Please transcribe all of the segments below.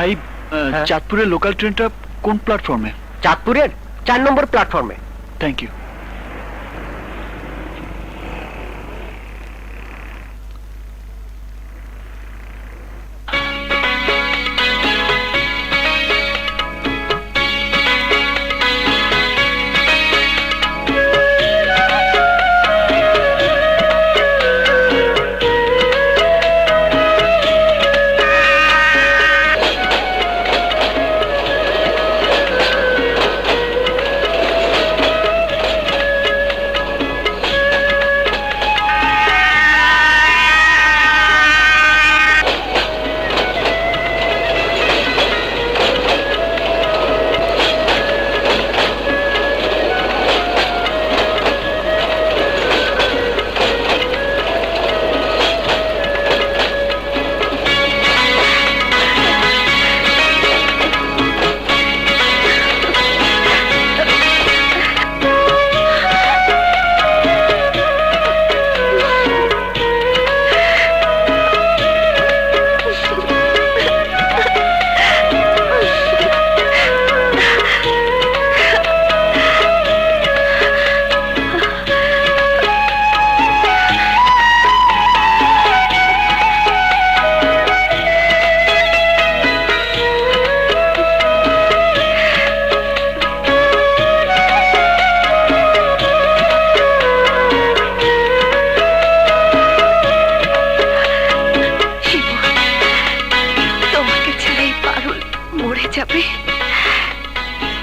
ভাই চাঁদপুরের লোকাল ট্রেনটা কোন প্ল্যাটফর্মে? চাঁদপুরের 4 নম্বর প্ল্যাটফর্মে। Thank you.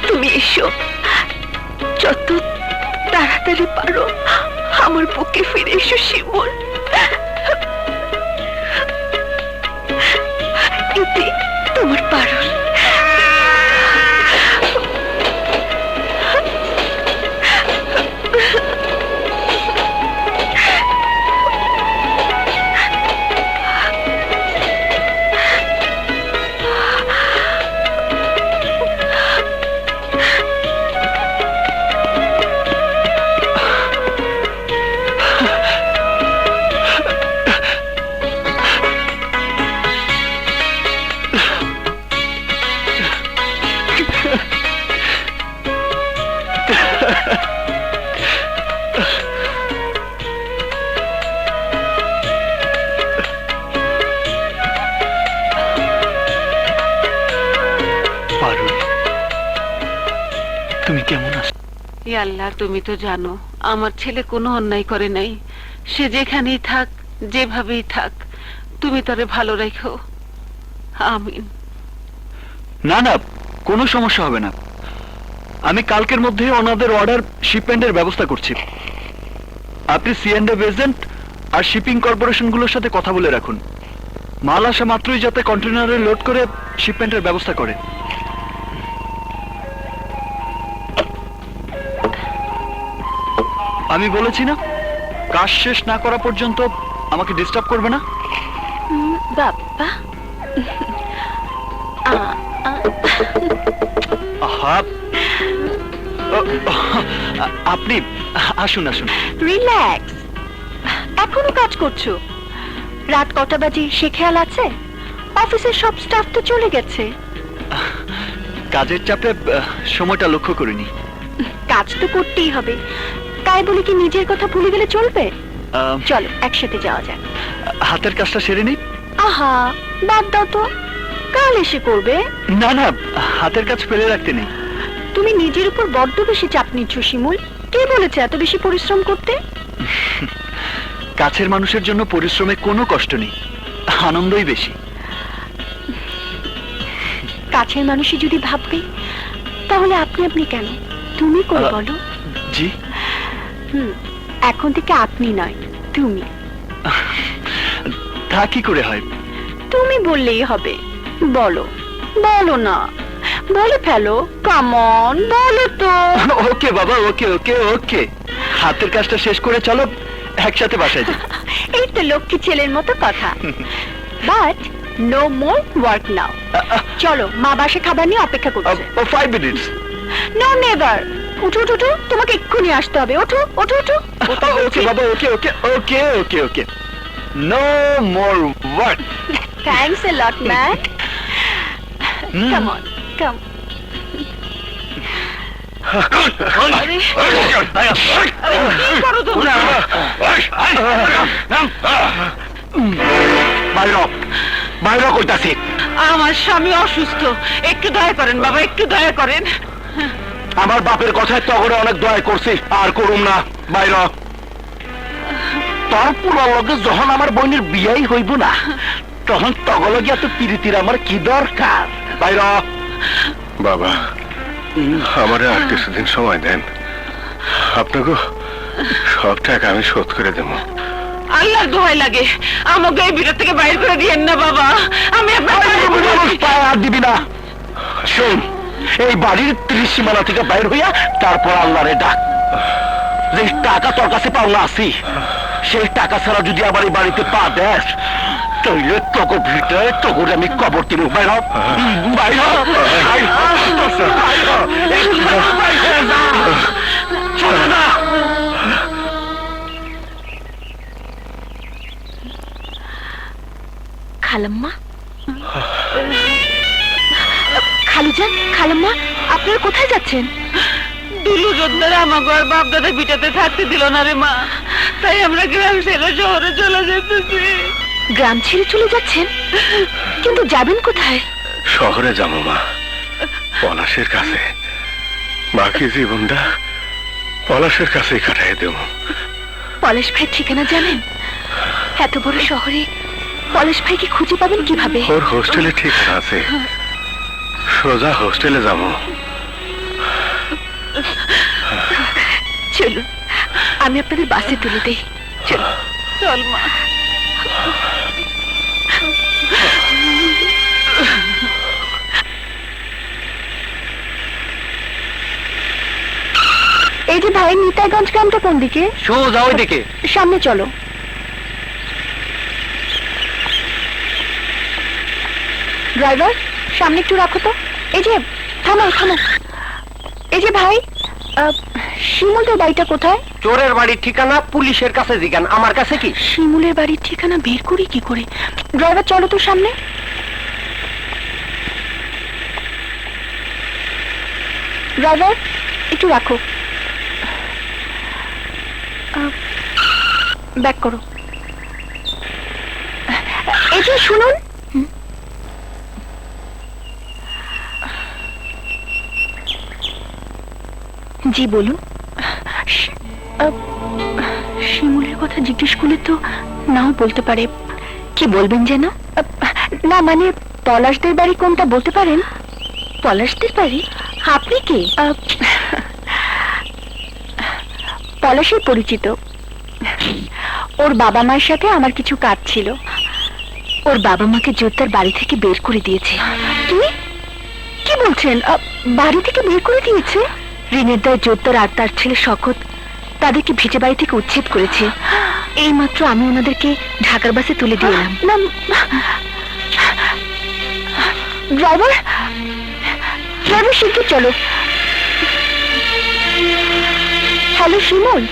তুমি এসো, যত তাড়াতাড়ি পারো আমার বুকে ফিরে এসো শিমুল। এতে তোমার পারুল। তুমি কেমন আছো? আল্লাহ, তুমি তো জানো আমার ছেলে কোনো অন্যায় করে নাই। সে যেখানেই থাক, যেভাবেই থাক, তুমি তারে ভালো রেখো। আমিন। না না, কোনো সমস্যা হবে না। আমি কালকের মধ্যে ওনাদের অর্ডার শিপমেন্টের ব্যবস্থা করছি। আপনি C&F এজেন্ট আর শিপিং কর্পোরেশনগুলোর সাথে কথা বলে রাখুন, মাল আসা মাত্রই যাতে কন্টেনারে লোড করে শিপমেন্টের ব্যবস্থা করে। আমি বলেছি না, কাজ শেষ না করা পর্যন্ত আমাকে ডিস্টার্ব করবে না। বাবা, আপনি আসুন আসুন। রিল্যাক্স। এখনো কাজ করছো? রাত কটা বাজে সে খেয়াল আছে? অফিসের সব স্টাফ তো চলে গেছে। কাজের চাপে সময়টা লক্ষ্য করিনি। কাজ তো করতেই হবে, তাই বলে কি নিজের কথা ভুলে গেলে চলবে? চলো একসাথে যাওয়া যাক। হাতের কাজটা সেরে নেই। আহা, বাদ দাও তো, কাল এসে করবে। না না, হাতের কাজ ফেলে রাখতে নেই। তুমি নিজের উপর বড্ড বেশি চাপ নিচ্ছ শিমুল। কে বলেছে এত বেশি পরিশ্রম করতে? কাছের মানুষের জন্য পরিশ্রমে কোনো কষ্ট নেই, আনন্দই বেশি। কাছের মানুষই যদি ভাববে, তাহলে আপনি আপনি কেন? তুমি করে বলো। জি। এখন থেকে আপনি নয়, তুমি। তা কি করে হয়? তুমি বললেই হবে। বলো, বলো না, বলে ফেলো। কাম অন, বলো তো। ওকে বাবা, ওকে ওকে ওকে। হাতের কাজটা শেষ করে চলো একসাথে বাসায় যাই। এই তো লক্ষ্মী ছেলের মতো কথা। But no more work now. চলো, মা বাসে খাবার নিয়ে অপেক্ষা করছে। 5 মিনিটস। No never. উঠো উঠো উঠো, তোমাকে এক্ষুনি আসতে হবে। ওঠো ওঠো ওঠো। ওকে বাবা, okay okay okay okay okay. No more work. Thanks a lot man. Come on, come. আরে, কি করো তোমরা? বাইরে কইতাছি আমার স্বামী অসুস্থ, একটু দয়া করেন বাবা, একটু দয়া করেন। আমার বাপের কথায় তগরে অনেক দয়া করছি, আর করুম না। বাইরে তোর পুরার লগে যখন আমার বোনের বিয়াই হইব না, তখন তগলগে এত পিরিতির আমার কি দরকার? বাইরে বাবা, আমারে আর কিছুদিন সময় দেন, আপনাকে সব টাকা আমি শোধ করে দেবো। আল্লাহর দোহাই লাগে, আমাকে এই ভিতর থেকে বাইরে করে দিয়েন না বাবা। আমি আপনার পায়ে আর দিবি না। শোন, এই বাড়ির ত্রিসীমানা থেকে বাইর হইয়া তারপর আল্লাহরে ডাক। যে টাকা তোর কাছে পাওনা আছি, সেই টাকা ছাড়া যদি আবার এই বাড়িতে পা দেস, তাহলে তোকে ভিতরে তোকে আমি কবর দিব। বাইর হ, বাইর হ, বাইর হ, বাইর হ, বাইর হ, চলে না। খালাম্মা, খালুজান, খালাম্মা, আপনারা কোথায় যাচ্ছেন? দুলু যোদ্ধারা আমাকে আর বাপ দাদা বিটাতে থাকতে দিল না রে মা, তাই আমরা গ্রাম ছেড়ে শহরে চলে যেতেছি। গ্রাম ছেড়ে চলে যাচ্ছেন? কিন্তু যাবেন কোথায়? শহরে যাবো মা, পলাশের কাছে। বাকি জীবনটা পলাশের কাছেই কাটাই দেব। পলাশ ভাই ঠিকানা জানেন? এত বড় শহরে পলাশ ভাইকে খুঁজে পাবেন কিভাবে? ওর হোস্টেলে ঠিকানা আছে, সোজা হোস্টেলে যাবো। চলুন, আমি আপনাদের বাসে তুলে দেই। চলুন। চল মা। এই যে ভাই, নিতাইগঞ্জ গ্রামটা কোন দিকে? সোজা ওই দিকে। সামনে চলো। ড্রাইভার, সামনে একটু রাখো তো। এই যে, থামো থামো। এই যে ভাই, শিমুলদের বাড়িটা কোথায়? চোরের বাড়ির ঠিকানা পুলিশের কাছে জিজ্ঞান, আমার কাছে কি? শিমুলের বাড়ির ঠিকানা বের করি কি করে? ড্রাইভার চলো তো সামনে। ড্রাইভার, একটু রাখো। ব্যাক করো। এই যে শুনুন, জি বলুন। শিমুলের কথা জিজ্ঞেস করলে তো নাও বলতে পারে। কি বলবেন যেন? না মানে পলাশদের বাড়ি কোনটা বলতে পারেন? পলাশদের বাড়ি? আপনি কে? পলাশের পরিচিত। ওর বাবা মায়ের সাথে আমার কিছু কাজ ছিল। ওর বাবা মাকে জোরদার বাড়ি থেকে বের করে দিয়েছে। কি কি বলছেন? বাড়ি থেকে বের করে দিয়েছে? ঋণের দায় জোরদার আর তার ছেলে শকত তাদেরকে ভিটে বাড়ি থেকে উচ্ছেদ করেছে। এই মাত্র আমি ওনাদেরকে ঢাকার বাসে তুলে দিয়ে এলাম। ড্রাইভার, ড্রাইভার শিগগির চলো। হ্যালো শিমুল,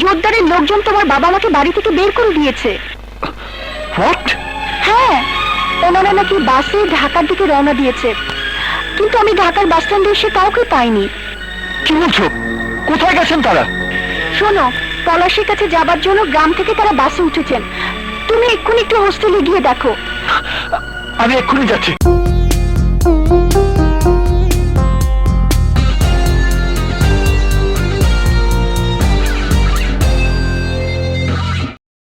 জোরদারের লোকজন তোমার বাবা মাকে বাড়ি থেকে বের করে দিয়েছে। হোয়াট? হ্যাঁ, ওনারা নাকি বাসে ঢাকার দিকে রওনা দিয়েছে, কিন্তু আমি ঢাকার বাস স্ট্যান্ডে এসে কাউকে পাইনি। কি বলছো? কোথায় গেছেন তারা? শোনো, পলাশের কাছে যাবার জন্য গ্রাম থেকে তারা বাসে উঠেছেন। তুমি এক্ষুনি একটু হোস্টেলে গিয়ে দেখো। আমি এক্ষুনি যাচ্ছি।